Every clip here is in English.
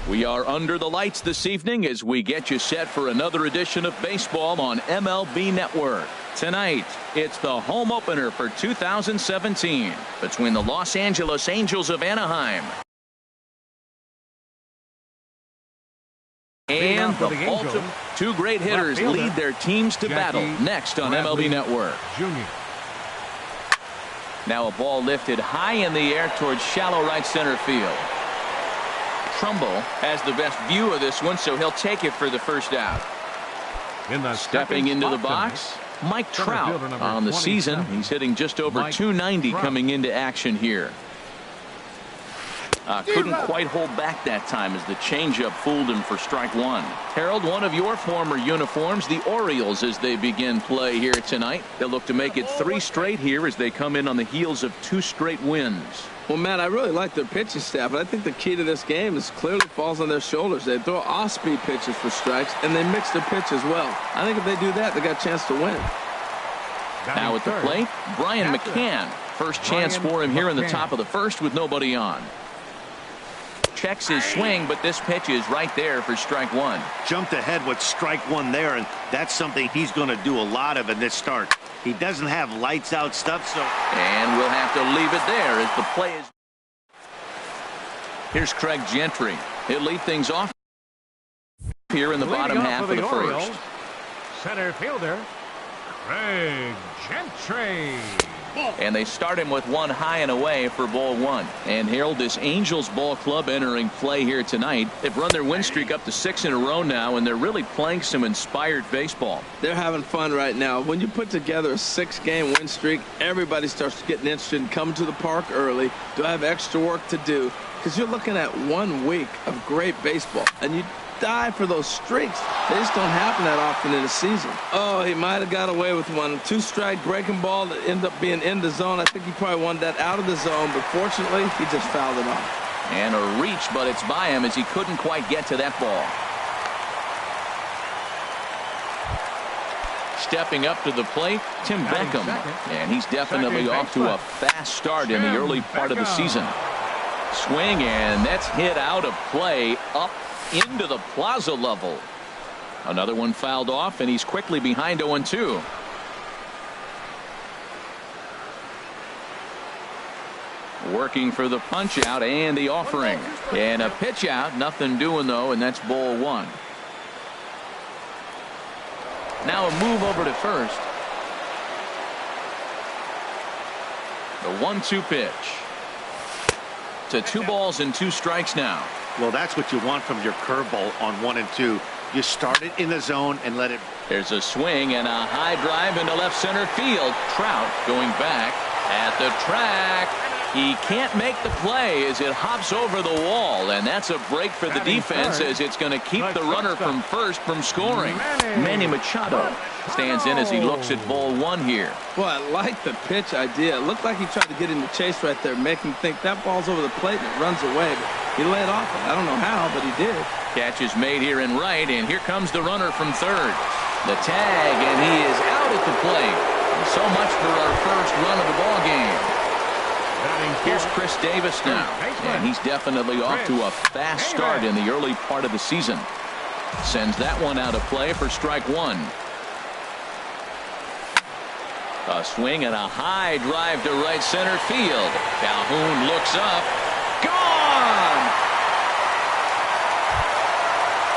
We are under the lights this evening as we get you set for another edition of baseball on MLB Network. Tonight, it's the home opener for 2017 between the Los Angeles Angels of Anaheim and the Baltimore. Two great hitters lead their teams to battle next on MLB Network. Now a ball lifted high in the air towards shallow right center field. Trumbull has the best view of this one, so he'll take it for the first out. Stepping into the box, Mike Trout on the season. He's hitting just over 290 coming into action here. Couldn't quite hold back that time as the changeup fooled him for strike one. Harold, one of your former uniforms, the Orioles, as they begin play here tonight. They'll look to make it 3 straight here as they come in on the heels of 2 straight wins. Well, Matt, I really like their pitching staff, but I think the key to this game is clearly falls on their shoulders. They throw off-speed pitches for strikes, and they mix their pitch as well. I think if they do that, they got a chance to win. Now at the plate, Brian McCann. First chance for him here in the top of the first with nobody on. Checks his swing, but this pitch is right there for strike one. Jumped ahead with strike one there, and that's something he's going to do a lot of in this start. He doesn't have lights out stuff, so. And we'll have to leave it there as the play is. Here's Craig Gentry. He'll lead things off here in the bottom half of the first. Center fielder, Craig Gentry. And they start him with one high and away for ball one. And Harold, this Angels ball club entering play here tonight. They've run their win streak up to 6 in a row now, and they're really playing some inspired baseball. They're having fun right now. When you put together a 6-game win streak, everybody starts getting interested in coming to the park early. Do I have extra work to do? Because you're looking at 1 week of great baseball, and you die for those streaks. They just don't happen that often in a season. Oh, he might have got away with one. 2-strike breaking ball that ended up being in the zone. I think he probably wanted that out of the zone, but fortunately, he just fouled it off. And a reach, but it's by him as he couldn't quite get to that ball. Stepping up to the plate, Tim Beckham. And he's definitely off to a fast start in the early part of the season. Swing, and that's hit out of play up into the plaza level. Another one fouled off, and he's quickly behind 0-2. Working for the punch out and the offering. And a pitch out, nothing doing though, and that's ball one. Now a move over to first. The 1-2 pitch. To 2 balls and 2 strikes now. Well, that's what you want from your curveball on 1 and 2. You start it in the zone and let it. There's a swing and a high drive into left center field. Trout going back at the track. He can't make the play as it hops over the wall, and that's a break for the defense as it's going to keep the runner from first from scoring. Manny Machado stands in as he looks at ball one here. Well, I like the pitch idea. It looked like he tried to get him to chase right there, make him think that ball's over the plate and it runs away. But he laid off it. I don't know how, but he did. Catch is made here in right, and here comes the runner from third. The tag, and he is out at the plate. So much for our first run of the ball game. Here's Chris Davis now, and he's definitely off to a fast start in the early part of the season. Sends that one out of play for strike one. A swing and a high drive to right center field. Calhoun looks up. Gone!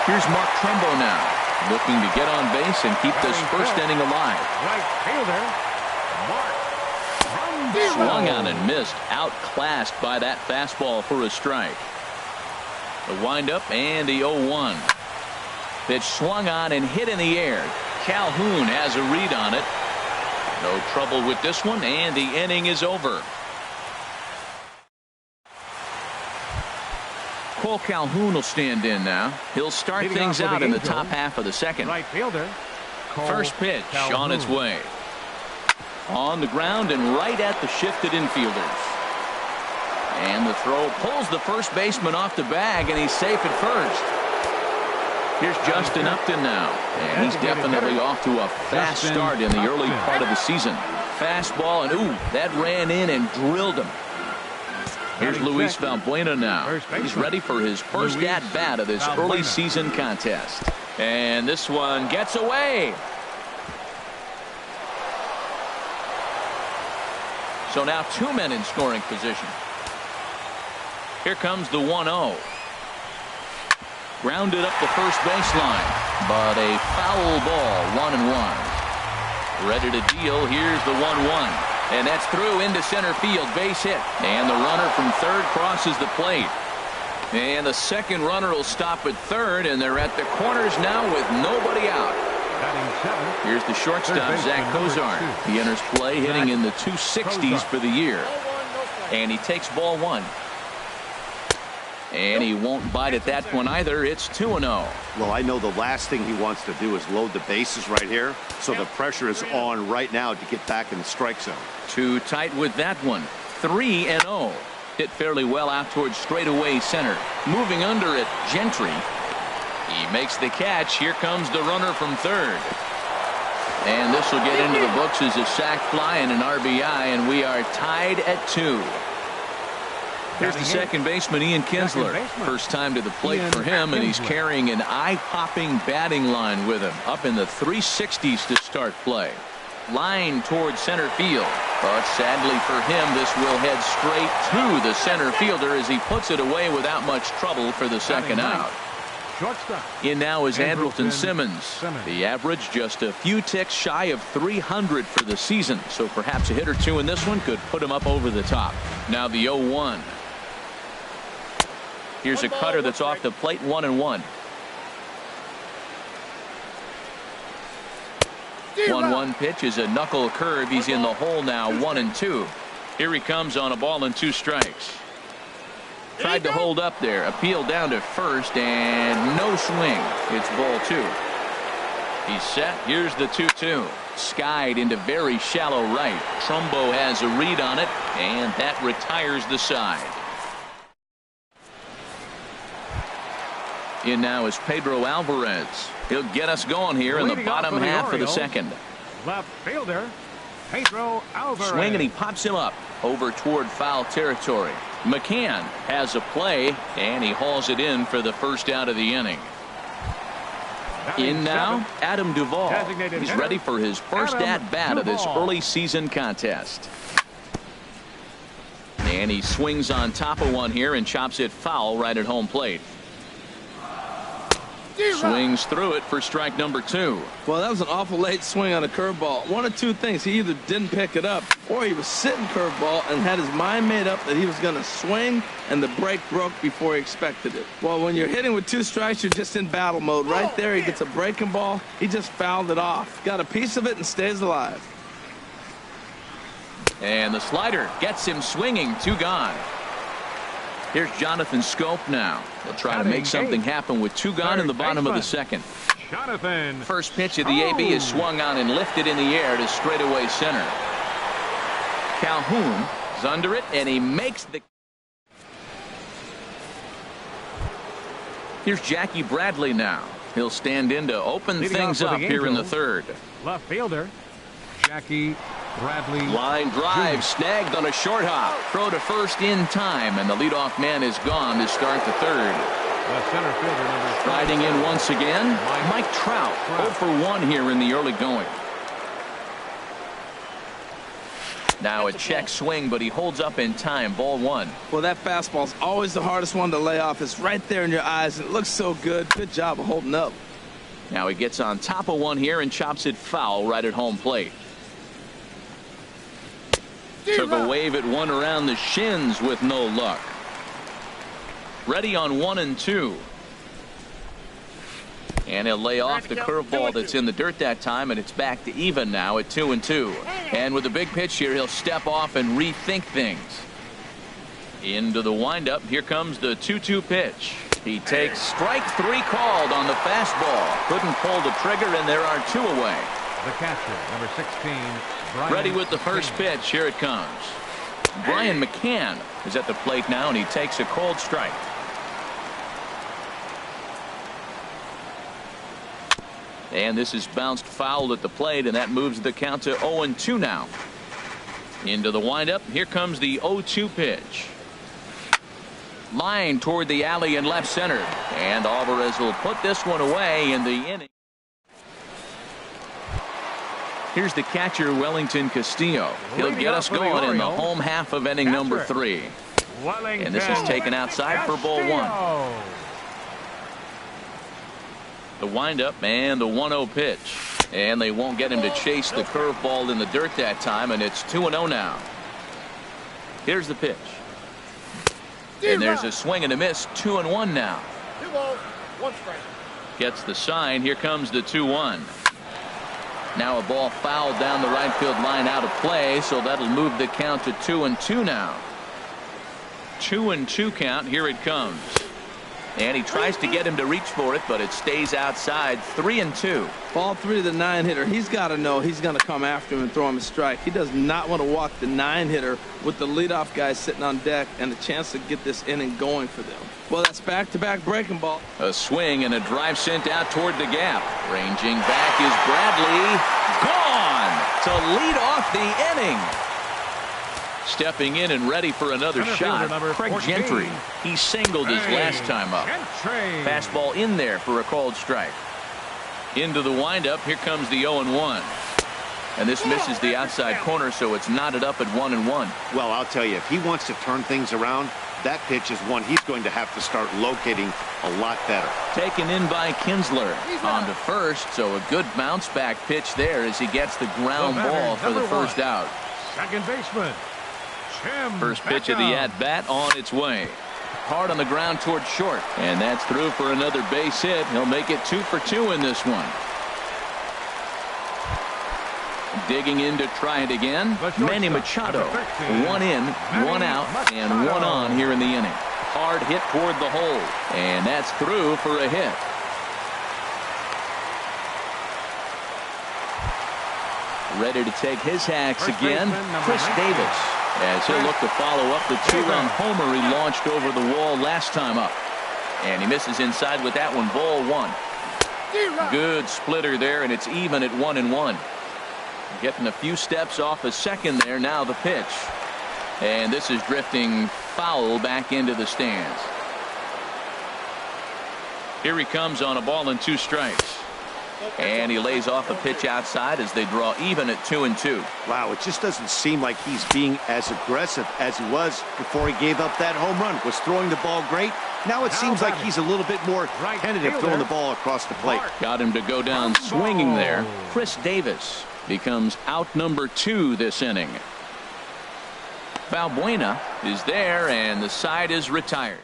Here's Mark Trumbo now, looking to get on base and keep this first inning alive. Right fielder, Mark. Swung on and missed, outclassed by that fastball for a strike. The windup and the 0-1. Pitch swung on and hit in the air. Calhoun has a read on it. No trouble with this one, and the inning is over. Cole Calhoun will stand in now. He'll start things out in the top half of the second. Right fielder. First pitch on its way. On the ground and right at the shifted infielders. And the throw pulls the first baseman off the bag, and he's safe at first. Here's Justin Upton now, and he's definitely off to a fast start in the early part of the season. Fastball, and ooh, that ran in and drilled him. Here's Luis Valbuena now. He's ready for his first at-bat of this early season contest. And this one gets away. So now 2 men in scoring position. Here comes the 1-0. Grounded up the first baseline, but a foul ball, 1-1. Ready to deal. Here's the 1-1. And that's through into center field, base hit. And the runner from third crosses the plate. And the second runner will stop at third, and they're at the corners now with nobody out. Here's the shortstop, Zach Kozar. He enters play hitting in the 260s for the year. And he takes ball one. And he won't bite at that one either. It's 2-0. Well, I know the last thing he wants to do is load the bases right here. So the pressure is on right now to get back in the strike zone. Too tight with that one. 3-0. Hit fairly well out towards straightaway center. Moving under it, Gentry. He makes the catch. Here comes the runner from third. And this will get into the books as a sac fly and an RBI, and we are tied at 2. Here's the second baseman, Ian Kinsler. First time to the plate for him, and he's carrying an eye-popping batting line with him. Up in the 360s to start play. Line towards center field. But sadly for him, this will head straight to the center fielder as he puts it away without much trouble for the second out. In now is Andrelton Simmons. The average just a few ticks shy of 300 for the season. So perhaps a hit or two in this one could put him up over the top. Now the 0-1. Here's a cutter that's off the plate, 1-1. 1-1 pitch is a knuckle curve. He's in the hole now, 1-2. Here he comes on a ball and 2 strikes. Tried to hold up there, appealed down to first, and no swing. It's ball 2. He's set. Here's the 2-2. Skied into very shallow right. Trumbo has a read on it, and that retires the side. In now is Pedro Alvarez. He'll get us going here in the bottom half of the second. Left fielder, Pedro Alvarez. Swing, and he pops him up over toward foul territory. McCann has a play, and he hauls it in for the first out of the inning. In now, Adam Duvall. He's ready for his first at-bat of this early season contest. And he swings on top of one here and chops it foul right at home plate. Swings through it for strike number 2. Well, that was an awful late swing on a curveball. One of two things. He either didn't pick it up, or he was sitting curveball and had his mind made up that he was going to swing, and the break broke before he expected it. Well, when you're hitting with 2 strikes, you're just in battle mode. Right there, he gets a breaking ball. He just fouled it off. Got a piece of it and stays alive. And the slider gets him swinging. 2 gone. Here's Jonathan Scope now. He'll try to make something happen with 2 gone in the bottom of the second. Jonathan. First pitch of the AB is swung on and lifted in the air to straightaway center. Calhoun is under it, and he makes the. Here's Jackie Bradley now. He'll stand in to open things up here in the third. Left fielder, Jackie Bradley. Line drive snagged on a short hop. Throw to first in time, and the leadoff man is gone to start the third. The center fielder, number 3. Riding in once again, Mike Trout. 0 for 1 here in the early going. Now a check swing, but he holds up in time. Ball 1. Well, that fastball's always the hardest one to lay off. It's right there in your eyes, and it looks so good. Good job of holding up. Now he gets on top of one here and chops it foul right at home plate. Took a wave at one around the shins with no luck. Ready on 1-2. And he'll lay off the curveball that's in the dirt that time, and it's back to even now at 2-2. And with a big pitch here, he'll step off and rethink things. Into the windup. Here comes the 2-2 pitch. He takes strike 3 called on the fastball. Couldn't pull the trigger, and there are 2 away. The catcher, number 16. Brian Ready with the first pitch. Here it comes. Brian McCann is at the plate now, and he takes a cold strike. And this is bounced foul at the plate, and that moves the count to 0-2 now. Into the windup. Here comes the 0-2 pitch. Line toward the alley in left center. And Alvarez will put this one away in the inning. Here's the catcher, Wellington Castillo. He'll get us going in the home half of inning number 3. And this is taken outside for ball 1. The windup and the 1-0 pitch. And they won't get him to chase the curveball in the dirt that time, and it's 2-0 now. Here's the pitch. And there's a swing and a miss. 2-1 now. 2 balls, 1 strike. Gets the sign. Here comes the 2-1. Now a ball fouled down the right field line out of play, so that'll move the count to 2-2 now. 2-2 count. Here it comes. And he tries to get him to reach for it, but it stays outside. 3-2. Ball 3 to the 9-hitter. He's got to know he's going to come after him and throw him a strike. He does not want to walk the 9-hitter with the leadoff guy sitting on deck and a chance to get this inning going for them. Well, that's back-to-back breaking ball. A swing and a drive sent out toward the gap. Ranging back is Bradley. Gone to lead off the inning. Stepping in and ready for another shot, Craig Gentry. He singled his last time up. Fastball in there for a called strike. Into the windup. Here comes the 0-1. And this misses the outside corner, so it's knotted up at 1-1. Well, I'll tell you, if he wants to turn things around, that pitch is one he's going to have to start locating a lot better. Taken in by Kinsler on to first, so a good bounce back pitch there as he gets the ground ball for the first out. Second baseman. First pitch of the at-bat on its way. Hard on the ground toward short. And that's through for another base hit. He'll make it 2 for 2 in this one. Digging in to try it again. Manny Machado. 1 in, 1 out, and 1 on here in the inning. Hard hit toward the hole. And that's through for a hit. Ready to take his hacks again. Chris Davis. As he'll look to follow up the 2-run homer he launched over the wall last time up. And he misses inside with that one. Ball 1. Good splitter there, and it's even at 1-1. Getting a few steps off a second there. Now the pitch. And this is drifting foul back into the stands. Here he comes on a ball and 2 strikes. And he lays off a pitch outside as they draw even at 2-2. Wow, it just doesn't seem like he's being as aggressive as he was before he gave up that home run. Was throwing the ball great. Now it seems like he's a little bit more tentative throwing the ball across the plate. Got him to go down swinging there. Chris Davis becomes out number 2 this inning. Valbuena is there, and the side is retired.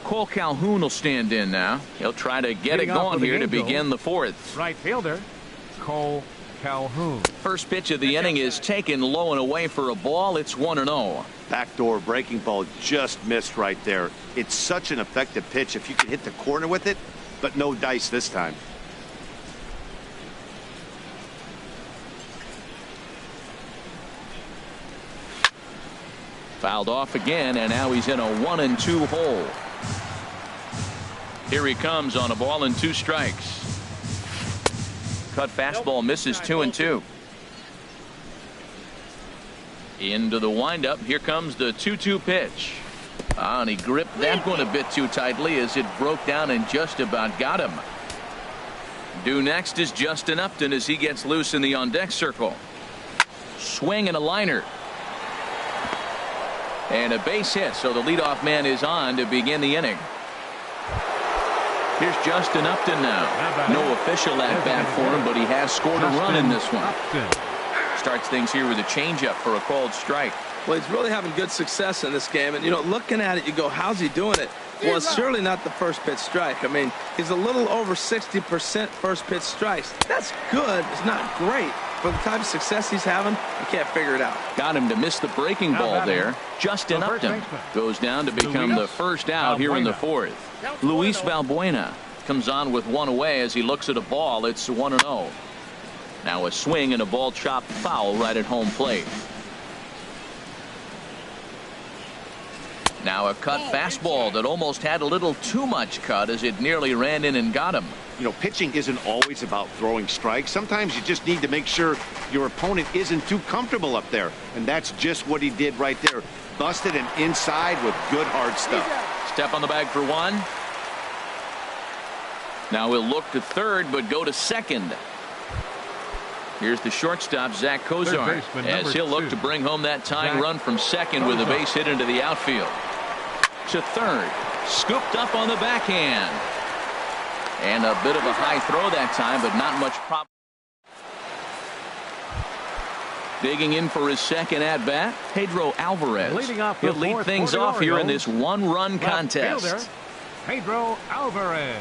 Cole Calhoun will stand in now. He'll try to get it going here to begin the 4th. Right fielder, Cole Calhoun. First pitch of the inning is taken low and away for a ball. It's 1-0. Backdoor breaking ball just missed right there. It's such an effective pitch if you can hit the corner with it, but no dice this time. Fouled off again, and now he's in a 1-2 hole. Here he comes on a ball and 2 strikes. Cut fastball misses 2-2. Into the windup. Here comes the 2-2 pitch. And he gripped that one a bit too tightly as it broke down and just about got him. Due next is Justin Upton as he gets loose in the on-deck circle. Swing and a liner. And a base hit, so the leadoff man is on to begin the inning. Here's Justin Upton now. No official at-bat for him, but he has scored a run in this one. Starts things here with a changeup for a called strike. Well, he's really having good success in this game. And, you know, looking at it, you go, how's he doing it? Well, it's surely not the first pitch strike. I mean, he's a little over 60% first pitch strikes. That's good. It's not great. For the type of success he's having, you can't figure it out. Got him to miss the breaking ball there. Justin Upton goes down to become the first out here in the 4th. Luis Valbuena comes on with 1 away as he looks at a ball. It's 1-0. Now a swing and a ball chopped foul right at home plate. Now a cut fastball that almost had a little too much cut as it nearly ran in and got him. You know, pitching isn't always about throwing strikes. Sometimes you just need to make sure your opponent isn't too comfortable up there. And that's just what he did right there. busted and inside with good hard stuff. Step on the bag for one. Now we'll look to third, but go to second. Here's the shortstop, Zach Kozar, as he'll look to bring home that tying run from second with a base hit into the outfield. To third, scooped up on the backhand. And a bit of a high throw that time, but not much problem. Digging in for his second at-bat, Pedro Alvarez. He'll lead things off here in this one-run contest. Fielder, Pedro Alvarez.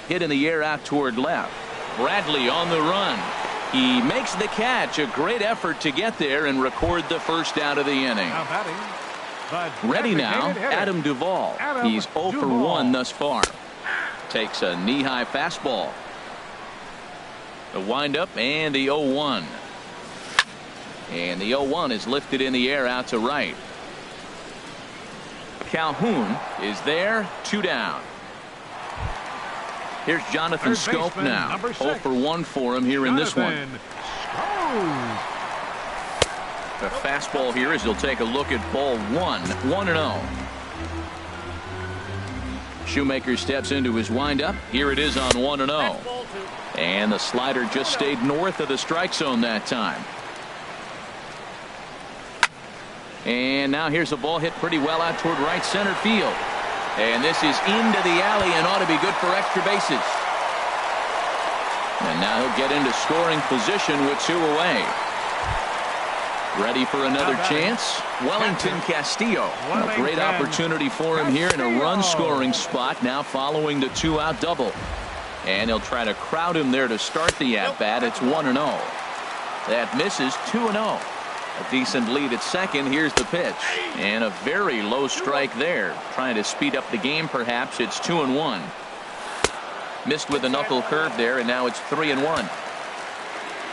Hit in the air out toward left. Bradley on the run. He makes the catch. A great effort to get there and record the first out of the inning. Now batting, the Ready now, designated hitter, Adam Duvall. He's 0 for 1 thus far. Takes a knee-high fastball. The windup and the 0-1. And the 0-1 is lifted in the air out to right. Calhoun is there, 2 down. Here's Jonathan Schoop now. 0 for 1 for him here in this one. The fastball here as he'll take a look at ball 1. 1-0. Shoemaker steps into his windup. Here it is on 1-0. And the slider just stayed north of the strike zone that time. And now here's a ball hit pretty well out toward right center field. And this is into the alley and ought to be good for extra bases. And now he'll get into scoring position with 2 away. Ready for another chance? Wellington Castillo. A great opportunity for him here in a run-scoring spot now following the 2-out double. And he'll try to crowd him there to start the at-bat. It's 1-0. That misses. 2-0. A decent lead at second. Here's the pitch. And a very low strike there. Trying to speed up the game perhaps. It's 2-1. Missed with a knuckle curve there, and now it's 3-1.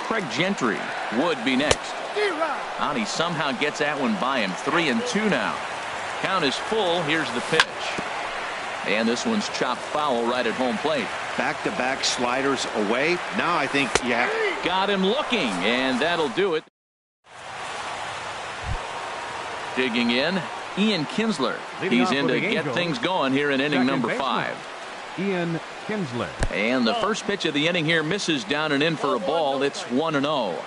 Craig Gentry would be next. And he somehow gets that one by him. 3-2 now. Count is full. Here's the pitch. And this one's chopped foul right at home plate. Back-to-back sliders away. Now I think you have. Got him looking, and that'll do it. Digging in, Ian Kinsler. He's in to get things going here in inning number 5. Ian Kinsler. And the first pitch of the inning here misses down and in for a ball. It's 1-0.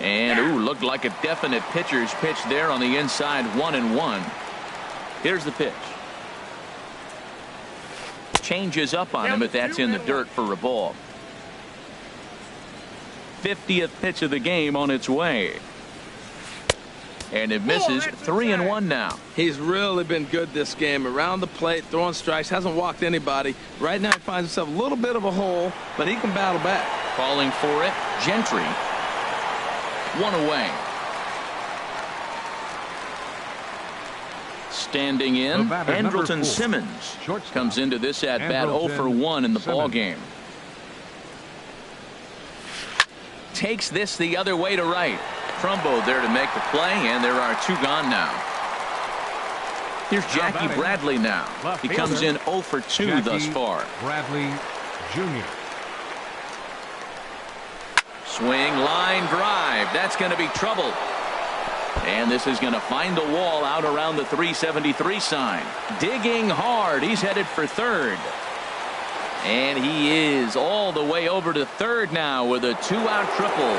And ooh, looked like a definite pitcher's pitch there on the inside. 1-1. Here's the pitch. Changes up on him, but that's in the dirt for a ball. 50th pitch of the game on its way. And it misses. 3-1 now. He's really been good this game. Around the plate, throwing strikes, hasn't walked anybody. Right now he finds himself a little bit of a hole, but he can battle back. Calling for it, Gentry. 1 away. Standing in, Andrelton Simmons comes into this at bat 0 for 1 in the ball game. Takes this the other way to right. Trumbo there to make the play, and there are 2 gone now. Here's Jackie Bradley now. He comes in 0 for 2 thus far. Bradley Jr. Swing, line drive. That's going to be trouble. And this is going to find the wall out around the 373 sign. Digging hard. He's headed for third. And he is all the way over to third now with a 2-out triple.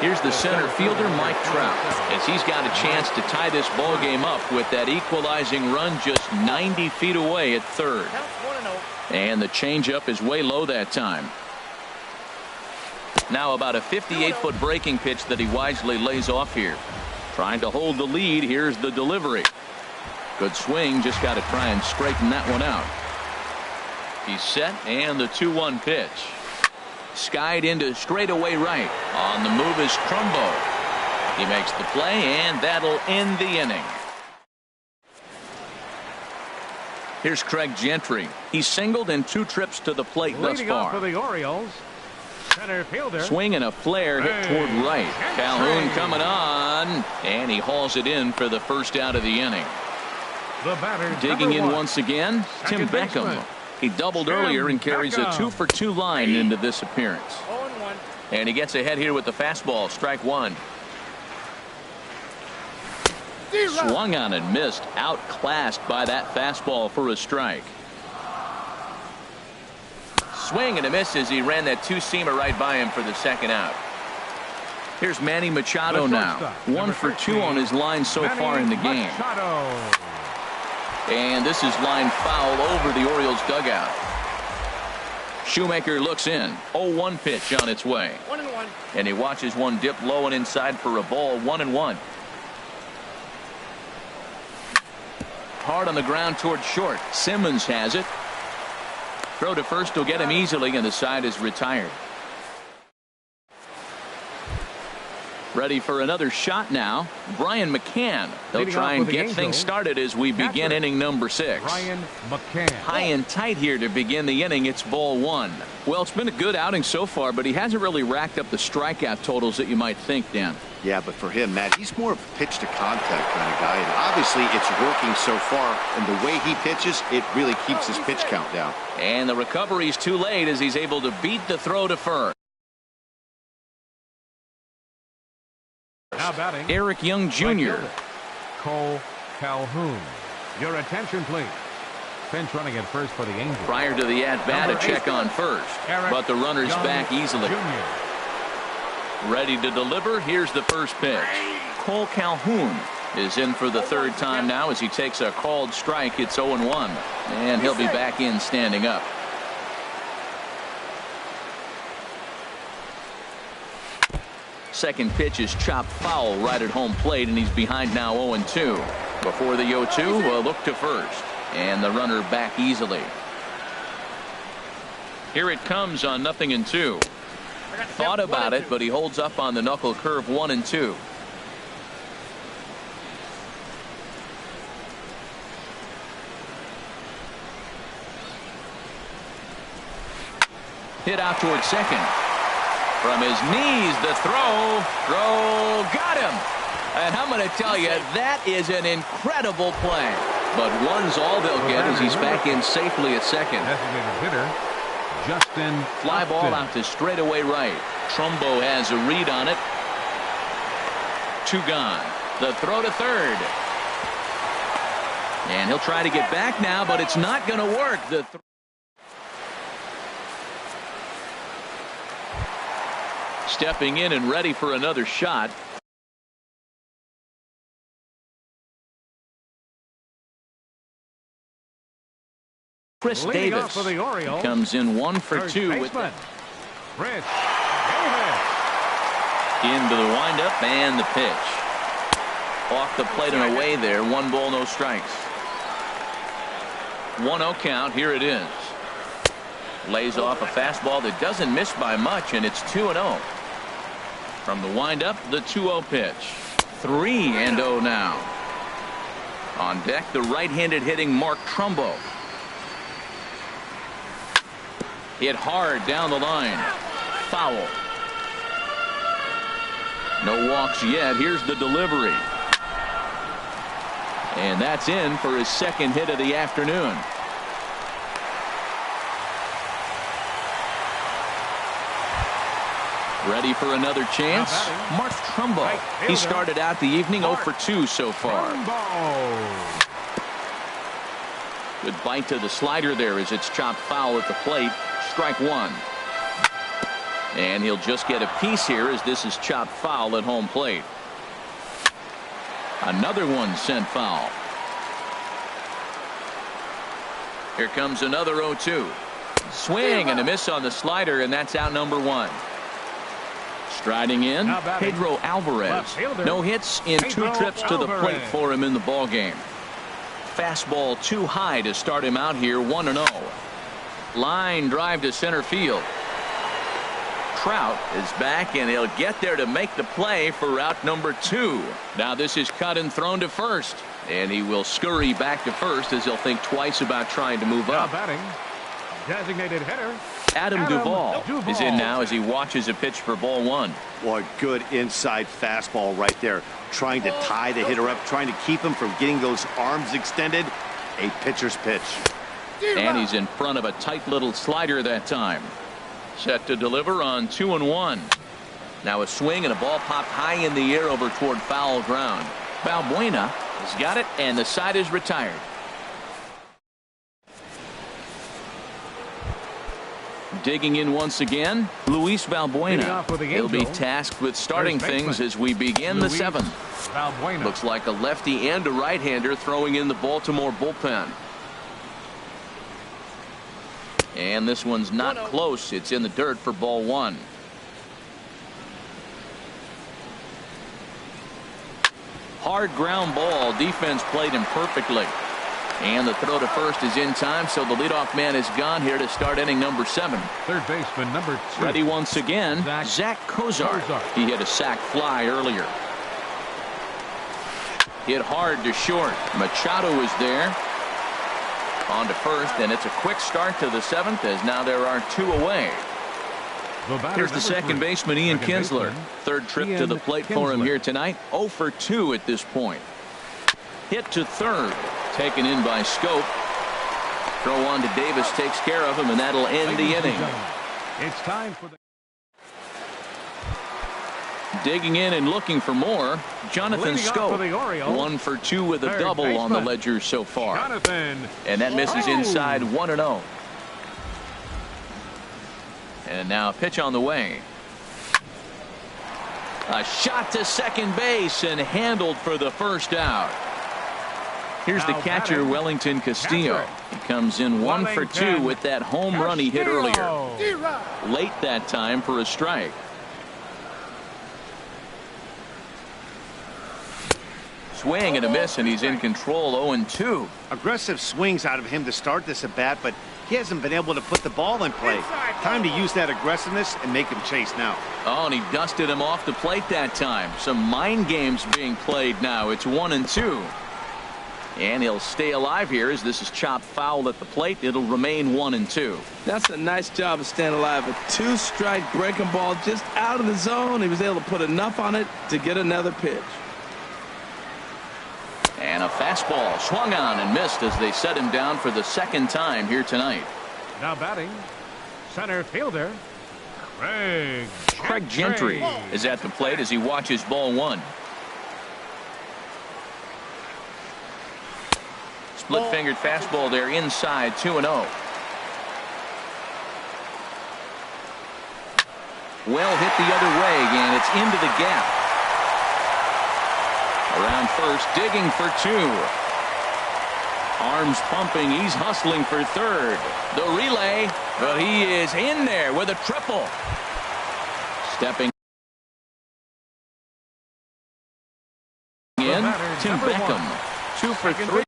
Here's the center fielder, Mike Trout, as he's got a chance to tie this ball game up with that equalizing run just 90 feet away at third. And the changeup is way low that time. Now about a 58-foot breaking pitch that he wisely lays off here. Trying to hold the lead. Here's the delivery. Good swing. Just got to try and straighten that one out. He's set, and the 2-1 pitch. Skied into straightaway right. On the move is Trumbo. He makes the play, and that'll end the inning. Here's Craig Gentry. He's singled in 2 trips to the plate thus Leading off far. for the Orioles, center fielder. Swing and a flare hit toward right. Calhoun coming on, and he hauls it in for the first out of the inning. The batter, Digging in 1, once again, Tim Beckham. He doubled earlier and carries a 2 for 2 line into this appearance. And he gets ahead here with the fastball. Strike one. Swung on and missed. Outclassed by that fastball for a strike. Swing and a miss as he ran that two-seamer right by him for the second out. Here's Manny Machado now. 1 for 2 on his line so far in the game. And this is line foul over the Orioles dugout. Shoemaker looks in. 0-1 pitch on its way. 1-1. And he watches one dip low and inside for a ball. 1-1. Hard on the ground towards short. Simmons has it. Throw to first will get him easily, and the side is retired. Ready for another shot now. Brian McCann. They'll try and get things started as we begin inning number 6. Brian McCann. High and tight here to begin the inning. It's ball 1. Well, it's been a good outing so far, but he hasn't really racked up the strikeout totals that you might think, Dan. Yeah, but for him, Matt, he's more of a pitch to contact kind of guy. And obviously, it's working so far. And the way he pitches, it really keeps his pitch count down. And the recovery's too late as he's able to beat the throw to first. Now batting, Eric Young Jr. Cole Calhoun. Your attention, please. Finch running at first for the Angels. Prior to the at-bat, a check on first. But the runner's back easily. Jr. Ready to deliver. Here's the first pitch. Cole Calhoun is in for the third time now as he takes a called strike. It's 0-1. And he'll be back in standing up. Second pitch is chopped foul right at home plate, and he's behind now 0-2. Before the 0-2, a look to first. And the runner back easily. Here it comes on 0-2. Thought about it, but he holds up on the knuckle curve 1-2. Hit out towards second. From his knees, the throw got him. And I'm going to tell you, that is an incredible play. But one's all they'll get as he's back in safely at second. Designated hitter, Justin. Fly ball out to straightaway right. Trumbo has a read on it. 2 gone. The throw to third. And he'll try to get back now, but it's not going to work. Stepping in and ready for another shot. Chris Davis for the Orioles. Comes in 1 for 2 with Chris Davis. Into the windup and the pitch. Off the plate and away there. 1 ball, no strikes. 1-0 count. Here it is. Lays off a fastball that doesn't miss by much, and it's 2-0. From the windup, the 2-0 pitch. 3-0 now. On deck, the right-handed hitting Mark Trumbo. Hit hard down the line. Foul. No walks yet. Here's the delivery. And that's in for his second hit of the afternoon. Ready for another chance. Mark Trumbo. He started out the evening 0 for 2 so far. Good bite to the slider there as it's chopped foul at the plate. Strike 1. And he'll just get a piece here as this is chopped foul at home plate. Another one sent foul. Here comes another 0-2. Swing and a miss on the slider, and that's out number 1. Striding in, Pedro Alvarez. No hits in 2 trips to the plate for him in the ballgame. Fastball too high to start him out here. 1-0. Line drive to center field. Trout is back, and he'll get there to make the play for route number 2. Now this is cut and thrown to first, and he will scurry back to first as he'll think twice about trying to move up. Batting, designated hitter Adam Duvall is in now as he watches a pitch for ball 1. Well, a good inside fastball right there. Trying to tie the hitter up, trying to keep him from getting those arms extended. A pitcher's pitch. And he's in front of a tight little slider that time. Set to deliver on 2-1. Now a swing and a ball popped high in the air over toward foul ground. Valbuena has got it, and the side is retired. Digging in once again, Luis Valbuena. He'll be tasked with starting things as we begin the seventh. Looks like a lefty and a right-hander throwing in the Baltimore bullpen. And this one's not close. It's in the dirt for ball one. Hard ground ball. Defense played him perfectly. And the throw to first is in time, so the leadoff man is gone here to start inning number 7. Third baseman number 2. Ready once again, Zach Kozar. He hit a sac fly earlier. Hit hard to short. Machado is there. On to first, and it's a quick start to the 7th as now there are 2 away. Here's the second baseman, Ian Kinsler. Third trip to the plate for him here tonight. 0 for 2 at this point. Hit to third. Taken in by Scope. Throw on to Davis takes care of him, and that'll end the inning. It's time for the digging in and looking for more. Jonathan Scope. 1 for 2 with a double on the ledger so far. And that misses inside 1-0. And now a pitch on the way. A shot to second base and handled for the first out. Here's the catcher, Wellington Castillo. He comes in 1 for 2 with that home run he hit earlier. Late that time for a strike. Swing and a miss, and he's in control. 0-2. Aggressive swings out of him to start this at bat, but he hasn't been able to put the ball in play. Time to use that aggressiveness and make him chase now. Oh, and he dusted him off the plate that time. Some mind games being played now. It's 1-2. And he'll stay alive here as this is chopped foul at the plate. It'll remain 1-2. That's a nice job of staying alive. A 2-strike breaking ball just out of the zone. He was able to put enough on it to get another pitch. And a fastball swung on and missed as they set him down for the second time here tonight. Now batting, center fielder, Craig Gentry is at the plate as he watches ball one. Split-fingered fastball there inside 2-0. Well hit the other way, and it's into the gap. Around first, digging for 2. Arms pumping, he's hustling for third. The relay, but he is in there with a triple. Stepping in, Tim Beckham, 2 for 3.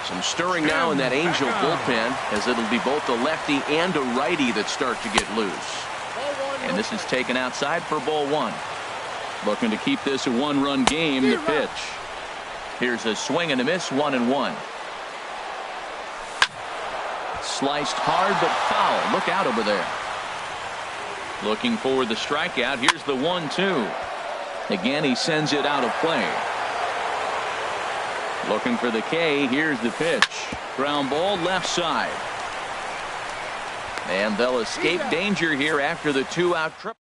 Some stirring now in that Angel bullpen as it'll be both a lefty and a righty that start to get loose. And this is taken outside for ball 1. Looking to keep this a 1-run game. The pitch. Here's a swing and a miss. 1-1. Sliced hard but foul. Look out over there. Looking for the strikeout. Here's the 1-2. Again, he sends it out of play. Looking for the K. Here's the pitch. Ground ball left side. And they'll escape danger here after the 2-out trip.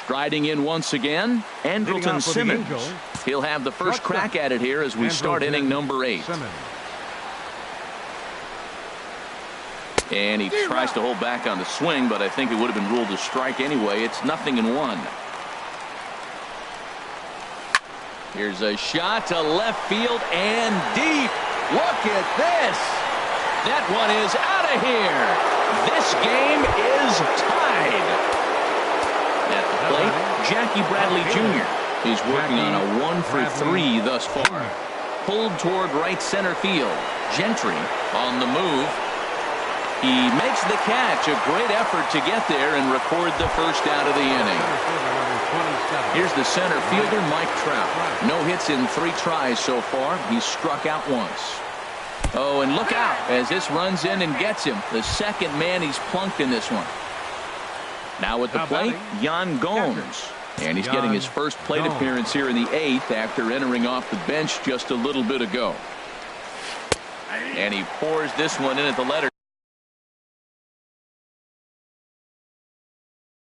Striding in once again, Andrelton Simmons. He'll have the first crack at it here as we start inning number 8. And he tries to hold back on the swing, but I think it would have been ruled a strike anyway. It's 0-1. Here's a shot to left field and deep. Look at this. That one is out of here. This game is tied. At the plate, Jackie Bradley Jr. He's working on a 1 for 3 thus far. Pulled toward right center field. Gentry on the move. He makes the catch. A great effort to get there and record the first out of the inning. Here's the center fielder, Mike Trout. No hits in 3 tries so far. He's struck out once. Oh, and look out as this runs in and gets him. The second man he's plunked in this one. Now at the plate, Yan Gomes. And he's getting his first plate appearance here in the 8th after entering off the bench just a little bit ago. And he pours this one in at the letter.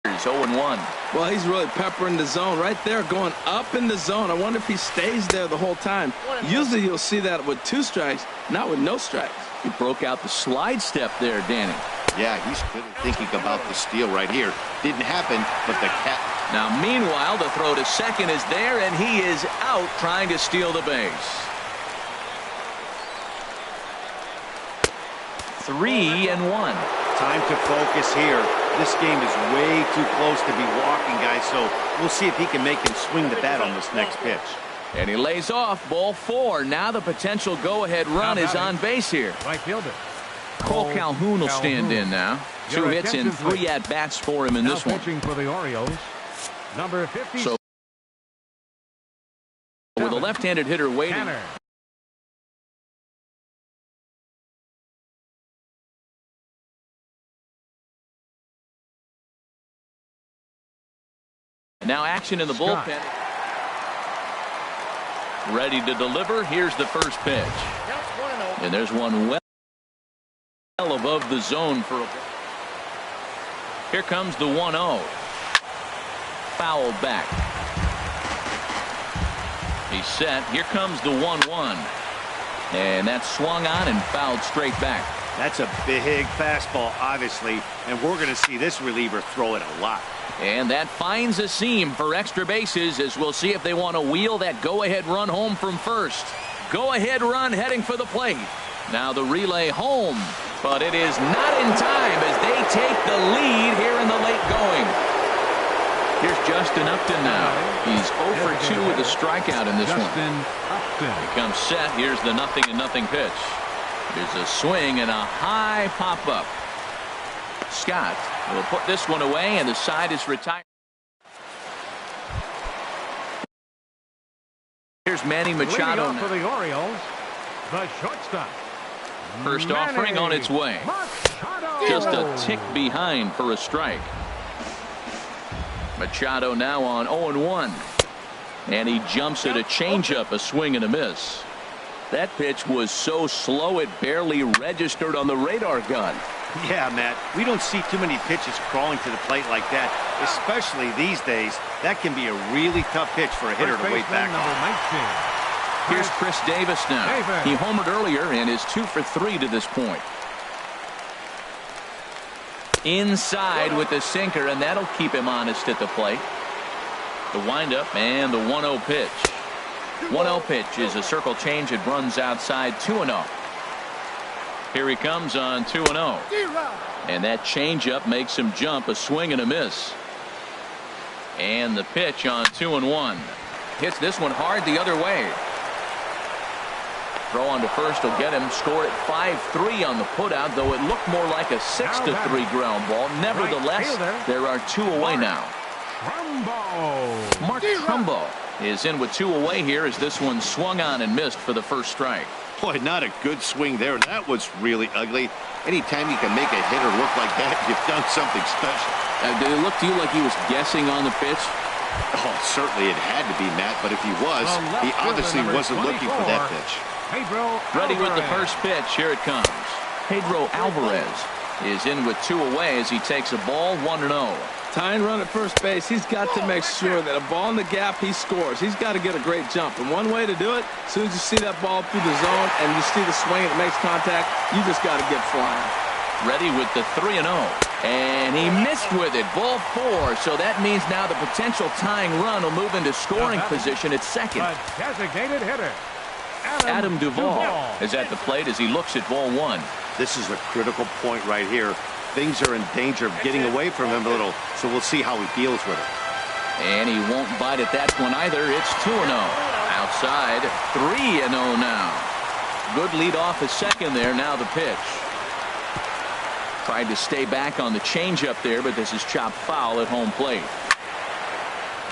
0-1. Well, he's really peppering the zone right there, going up in the zone. I wonder if he stays there the whole time. Usually you'll see that with 2 strikes, not with no strikes. He broke out the slide step there, Danny. Yeah, he's clearly thinking about the steal right here. Didn't happen, but the cat. Now, meanwhile, the throw to second is there, and he is out trying to steal the base. 3-1. Time to focus here. This game is way too close to be walking, guys, so we'll see if he can make him swing the bat on this next pitch. And he lays off, ball 4. Now the potential go-ahead run is on base here. Right fielder. Cole Calhoun will stand in now. 2 hits and 3 at-bats for him in this one. Pitching for the Orioles, number 50. So with a left-handed hitter waiting. Tanner. Now action in the bullpen. Ready to deliver. Here's the first pitch. And there's one well above the zone for a. Here comes the 1-0. Fouled back. He's set. Here comes the 1-1. And that's swung on and fouled straight back. That's a big fastball, obviously, and we're going to see this reliever throw it a lot. And that finds a seam for extra bases, as we'll see if they want to wheel that go-ahead run home from first. Go-ahead run heading for the plate. Now the relay home, but it is not in time as they take the lead here in the late going. Here's Justin Upton now. He's 0 for 2 with a strikeout in this one. He comes set. Here's the 0-0 pitch. There's a swing and a high pop-up. Scott will put this one away, and the side is retired. Here's Manny Machado for the Orioles, the shortstop. First offering on its way. Machado. Just a tick behind for a strike. Machado now on 0-1. And he jumps at a changeup, a swing and a miss. That pitch was so slow it barely registered on the radar gun. Yeah, Matt, we don't see too many pitches crawling to the plate like that, especially these days. That can be a really tough pitch for a hitter to wait back on. Here's Chris Davis now. He homered earlier and is 2 for 3 to this point. Inside with the sinker, and that'll keep him honest at the plate. The windup and the 1-0 pitch. 1-0 pitch is a circle change. It runs outside 2-0. Here he comes on 2-0. And that changeup makes him jump, a swing and a miss. And the pitch on 2-1. Hits this one hard the other way. Throw on to first will get him. Scored at 5-3 on the putout, though it looked more like a 6-3 ground ball. Nevertheless, there are 2 away now. Mark Trumbo is in with 2 away here as this one swung on and missed for the first strike. Boy, not a good swing there. That was really ugly. Anytime you can make a hitter look like that, you've done something special. Did it look to you like he was guessing on the pitch? Oh, certainly it had to be, Matt, but if he was, he obviously wasn't looking for that pitch. Ready with the first pitch. Here it comes. Pedro Alvarez is in with 2 away as he takes a ball 1-0. Tying run at first base, he's got to make sure that a ball in the gap he scores. He's got to get a great jump. And one way to do it, as soon as you see that ball through the zone and you see the swing and it makes contact, you just got to get flying. Ready with the 3-0. And he missed with it. Ball 4. So that means now the potential tying run will move into scoring position at second. A designated hitter. Adam Duvall is at the plate as he looks at ball 1. This is a critical point right here. Things are in danger of getting away from him a little, so we'll see how he deals with it. And he won't bite at that one either. It's 2-0. Outside, 3-0 now. Good lead off a second there. Now the pitch. Tried to stay back on the changeup there, but this is chopped foul at home plate.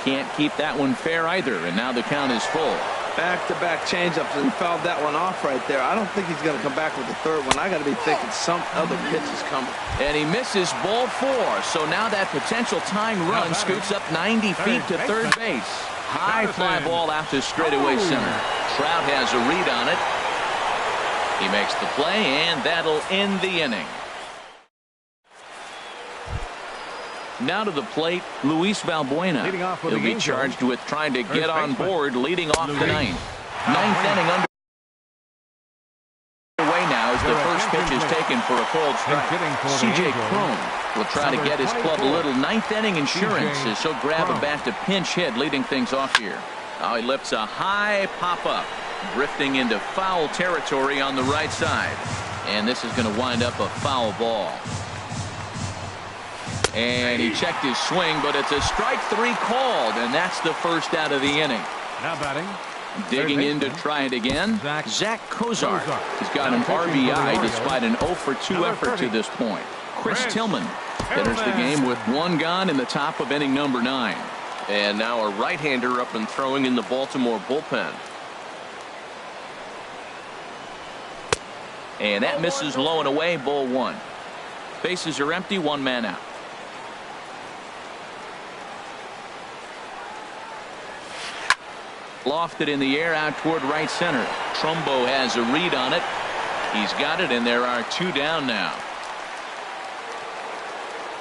Can't keep that one fair either, and now the count is full. Back-to-back changeups, and he fouled that one off right there. I don't think he's going to come back with the third one. I got to be thinking some other pitch is coming. And he misses ball 4. So now that potential tying run scoots up 90 feet to third base. High fly ball out to straightaway center. Trout has a read on it. He makes the play, and that'll end the inning. Now to the plate, Luis Valbuena. He'll be charged with trying to get on board, leading off the ninth. Ninth inning underway now as the first pitch is taken for a called strike. C.J. Cron will try to get his club a little ninth inning insurance as he'll grab a bat to pinch hit, leading things off here. Now he lifts a high pop-up, drifting into foul territory on the right side. And this is going to wind up a foul ball. And he checked his swing, but it's a strike three called, and that's the first out of the inning. Now batting. Digging in to try it again, Zach Kozar. He's got an RBI despite an 0-for-2 effort to this point. Chris Tillman enters the game with one gone in the top of inning number 9. And now a right-hander up and throwing in the Baltimore bullpen. And that misses low and away, ball 1. Bases are empty, one man out. Lofted in the air out toward right center. Trumbo has a read on it. He's got it, and there are 2 down now.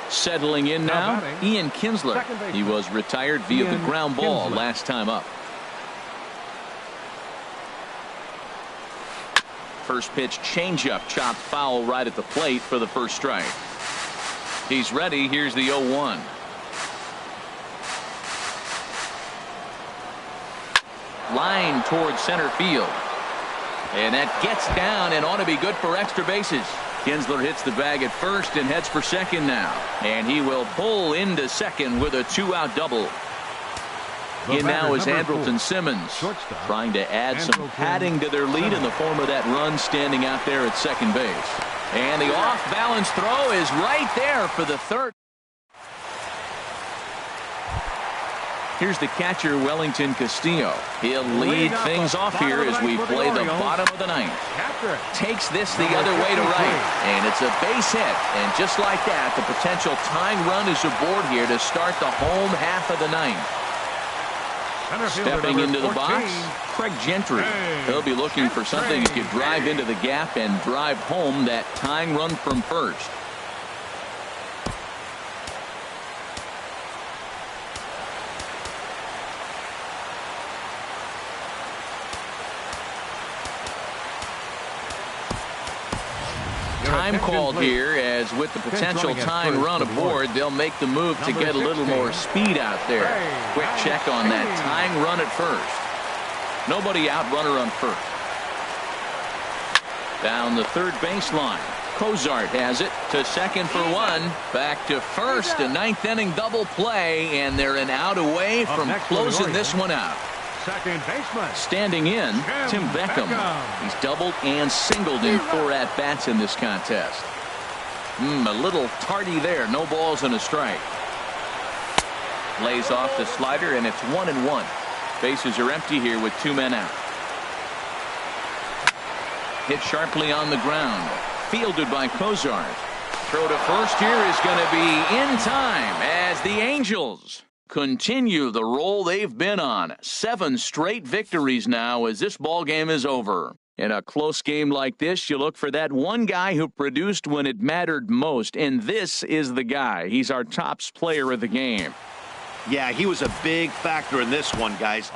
Settling in now, Ian Kinsler. He was retired via the ground ball last time up. First pitch changeup chopped foul right at the plate for the first strike. He's ready. Here's the 0-1. Line towards center field. And that gets down and ought to be good for extra bases. Kinsler hits the bag at first and heads for second now. And he will pull into second with a 2-out double. In now is Andrelton Simmons, trying to add some padding to their lead in the form of that run standing out there at second base. And the off-balance throw is right there for the third. Here's the catcher, Wellington Castillo. He'll lead things off here as we play the bottom of the 9th. Takes this the other way to right. And it's a base hit. And just like that, the potential tying run is aboard here to start the home half of the 9th. Stepping into the box, Craig Gentry. He'll be looking for something that could drive into the gap and drive home that tying run from first. Time called here, as with the potential tying run aboard, they'll make the move to get a little more speed out there. Quick check on that tying run at first. Nobody out, runner on first. Down the third baseline. Cozart has it to second for 1. Back to first, a 9th inning double play, and they're an out away from closing this one out. Second baseman. Standing in, Tim Beckham. He's doubled and singled in 4 at-bats in this contest. A little tardy there. No balls and a strike. Lays off the slider, and it's 1-1. Bases are empty here with 2 men out. Hit sharply on the ground. Fielded by Cozart. Throw to first here is going to be in time as the Angels continue the roll they've been on. 7 straight victories now as this ball game is over. In a close game like this, you look for that one guy who produced when it mattered most, and this is the guy. He's our top player of the game. Yeah, he was a big factor in this one, guys.